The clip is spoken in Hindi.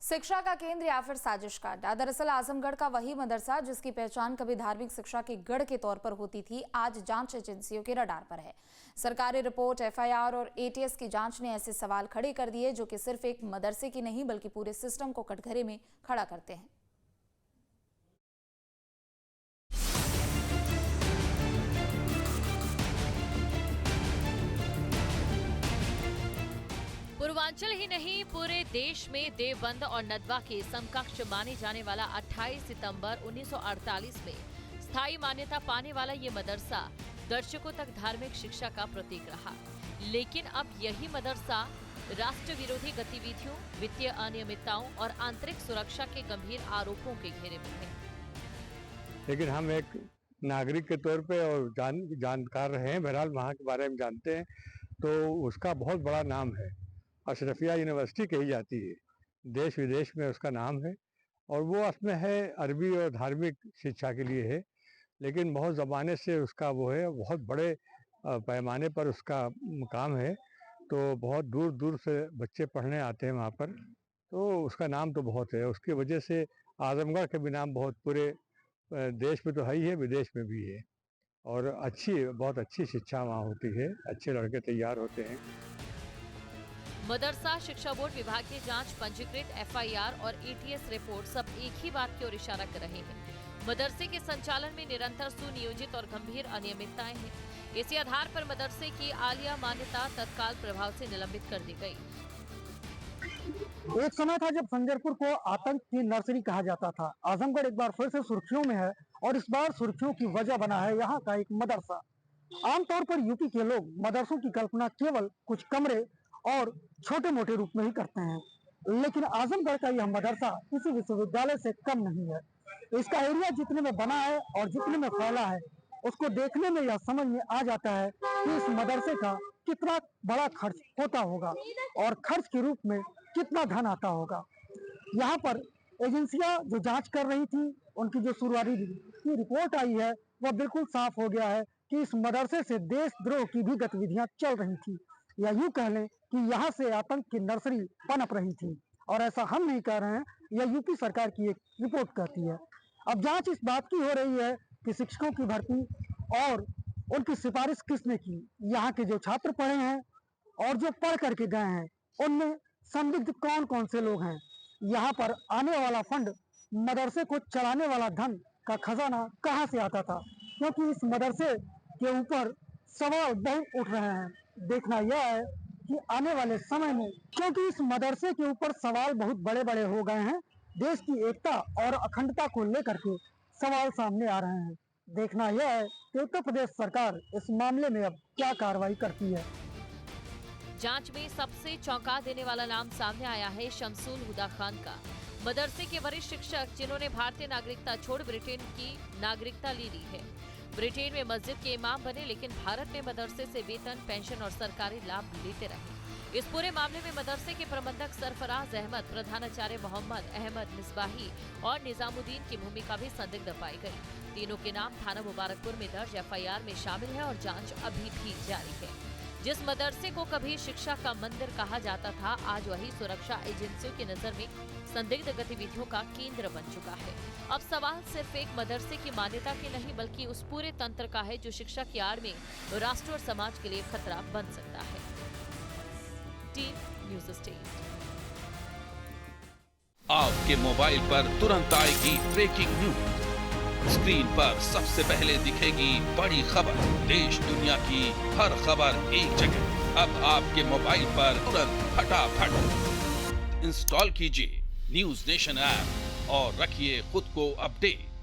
शिक्षा का केंद्र या फिर साजिश कांड। दरअसल आजमगढ़ का वही मदरसा जिसकी पहचान कभी धार्मिक शिक्षा के गढ़ के तौर पर होती थी, आज जांच एजेंसियों के रडार पर है। सरकारी रिपोर्ट, एफआईआर और एटीएस की जांच ने ऐसे सवाल खड़े कर दिए जो कि सिर्फ एक मदरसे की नहीं बल्कि पूरे सिस्टम को कटघरे में खड़ा करते हैं। पूर्वांचल ही नहीं, पूरे देश में देवबंद और नदवा के समकक्ष माने जाने वाला 28 सितंबर 1948 में स्थायी मान्यता पाने वाला ये मदरसा दर्शकों तक धार्मिक शिक्षा का प्रतीक रहा। लेकिन अब यही मदरसा राष्ट्र विरोधी गतिविधियों, वित्तीय अनियमितताओं और आंतरिक सुरक्षा के गंभीर आरोपों के घेरे में है। लेकिन हम एक नागरिक के तौर पे और जानकार रहे हैं, बहरहाल वहाँ के बारे में जानते हैं, तो उसका बहुत बड़ा नाम है। अशरफिया यूनिवर्सिटी कही जाती है, देश विदेश में उसका नाम है और वो उसमें है अरबी और धार्मिक शिक्षा के लिए है। लेकिन बहुत ज़माने से उसका वो है, बहुत बड़े पैमाने पर उसका काम है, तो बहुत दूर दूर से बच्चे पढ़ने आते हैं वहाँ पर, तो उसका नाम तो बहुत है। उसकी वजह से आजमगढ़ का भी नाम बहुत पूरे देश में तो है ही है, विदेश में भी है और बहुत अच्छी शिक्षा वहाँ होती है, अच्छे लड़के तैयार होते हैं। मदरसा शिक्षा बोर्ड विभाग की जांच, पंजीकृत एफआईआर और एटीएस रिपोर्ट सब एक ही बात की ओर इशारा कर रहे हैं। मदरसे के संचालन में निरंतर सुनियोजित और गंभीर अनियमितताएं हैं। इसी आधार पर मदरसे की आलिया मान्यता तत्काल प्रभाव से निलंबित कर दी गई। एक समय था जब संजरपुर को आतंक की नर्सरी कहा जाता था। आजमगढ़ एक बार फिर से सुर्खियों में है और इस बार सुर्खियों की वजह बना है यहाँ का एक मदरसा। आमतौर पर यूपी के लोग मदरसों की कल्पना केवल कुछ कमरे और छोटे मोटे रूप में ही करते हैं, लेकिन आजमगढ़ का यह मदरसा किसी विश्वविद्यालय से कम नहीं है। इसका एरिया जितने में बना है और जितने में फैला है, उसको देखने में यह समझ में आ जाता है कि इस मदरसे का कितना बड़ा खर्च होता होगा और खर्च के रूप में कितना धन आता होगा। यहाँ पर एजेंसियां जो जांच कर रही थी, उनकी जो शुरुआती रिपोर्ट आई है, वह बिल्कुल साफ हो गया है कि इस मदरसे से देशद्रोह की भी गतिविधियां चल रही थी, या यूं कह लें कि यहाँ से आतंक की नर्सरी पनप रही थी। और ऐसा हम नहीं कह रहे हैं, यह यूपी सरकार की एक रिपोर्ट कहती है। अब जांच इस बात की हो रही है कि शिक्षकों की भर्ती और उनकी सिफारिश किसने की, यहाँ के जो छात्र पढ़े हैं और जो पढ़ करके गए हैं, उनमें संदिग्ध कौन कौन से लोग हैं, यहाँ पर आने वाला फंड, मदरसे को चलाने वाला धन का खजाना कहाँ से आता था, क्योंकि इस मदरसे के ऊपर सवाल बहुत उठ रहे हैं। देखना यह है कि आने वाले समय में, क्योंकि इस मदरसे के ऊपर सवाल बहुत बड़े बड़े हो गए हैं, देश की एकता और अखंडता को लेकर के सवाल सामने आ रहे हैं। देखना यह है कि उत्तर प्रदेश सरकार इस मामले में अब क्या कार्रवाई करती है। जांच में सबसे चौंका देने वाला नाम सामने आया है शमसुल हुदा खान का। मदरसे के वरिष्ठ शिक्षक जिन्होंने भारतीय नागरिकता छोड़ ब्रिटेन की नागरिकता ले ली है। ब्रिटेन में मस्जिद के इमाम बने, लेकिन भारत में मदरसे से वेतन, पेंशन और सरकारी लाभ लेते रहे। इस पूरे मामले में मदरसे के प्रबंधक सरफराज अहमद, प्रधानाचार्य मोहम्मद अहमद मिसबाही और निजामुद्दीन की भूमिका भी संदिग्ध पाई गई। तीनों के नाम थाना मुबारकपुर में दर्ज एफआईआर में शामिल है और जांच अभी भी जारी है। जिस मदरसे को कभी शिक्षा का मंदिर कहा जाता था, आज वही सुरक्षा एजेंसियों की नजर में संदिग्ध गतिविधियों का केंद्र बन चुका है। अब सवाल सिर्फ एक मदरसे की मान्यता के नहीं बल्कि उस पूरे तंत्र का है जो शिक्षा की आड़ में राष्ट्र और समाज के लिए खतरा बन सकता है। Team news state. आपके मोबाइल पर तुरंत आएगी ब्रेकिंग न्यूज। स्क्रीन पर सबसे पहले दिखेगी बड़ी खबर, देश दुनिया की हर खबर एक जगह। अब आपके मोबाइल पर तुरंत फटाफट इंस्टॉल कीजिए न्यूज़ नेशन ऐप और रखिए खुद को अपडेट।